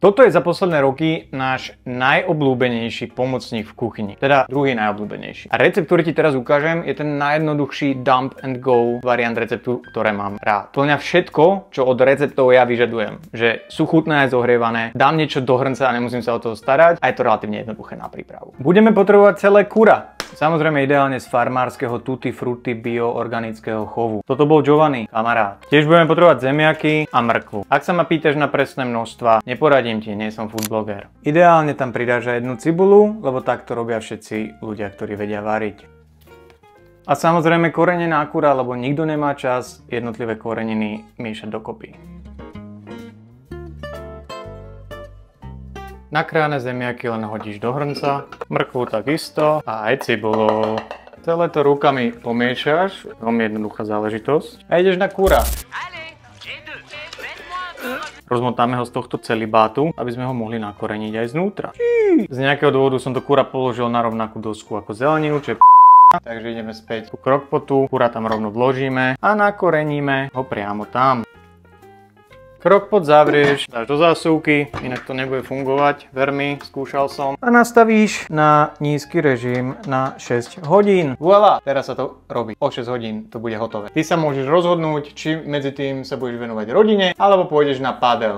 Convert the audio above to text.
Toto je za posledné roky náš najobľúbenejší pomocník v kuchyni, teda druhý najobľúbenejší. A recept, ktorý ti teraz ukážem, je ten najjednoduchší dump and go variant receptu, ktoré mám rád. Plňa všetko, čo od receptov ja vyžadujem. Že sú chutné aj zohrievané, dám niečo do hrnca a nemusím sa o to starať a je to relatívne jednoduché na prípravu. Budeme potrebovať celé kura. Samozrejme ideálne z farmárskeho tutti frutti bio-organického chovu. Toto bol Giovanni, kamarát. Tiež budeme potrebovať zemiaky a mrkvu. Ak sa ma pýtaš na presné množstva, neporadím ti, nie som food blogger. Ideálne tam pridáš aj jednu cibulu, lebo takto robia všetci ľudia, ktorí vedia variť. A samozrejme korenená kura, lebo nikto nemá čas jednotlivé koreniny miešať dokopy. Nakrájané zemiaky len hodíš do hrnca, mrkvu takisto a aj cibulu. Celé to rukami pomiešaš, veľmi jednoduchá záležitosť. A ideš na kura. Rozmotáme ho z tohto celibátu, aby sme ho mohli nakoreniť aj znútra. Z nejakého dôvodu som to kura položil na rovnakú dosku ako zeleninu, čo je takže ideme späť ku crockpotu, kura tam rovno vložíme a nakoreníme ho priamo tam. Crockpot zavrieš, dáš do zásuvky, inak to nebude fungovať, ver mi, skúšal som. A nastavíš na nízky režim na 6 hodín. Voilà, teraz sa to robí. O 6 hodín to bude hotové. Ty sa môžeš rozhodnúť, či medzi tým sa budeš venovať rodine, alebo pôjdeš na padel.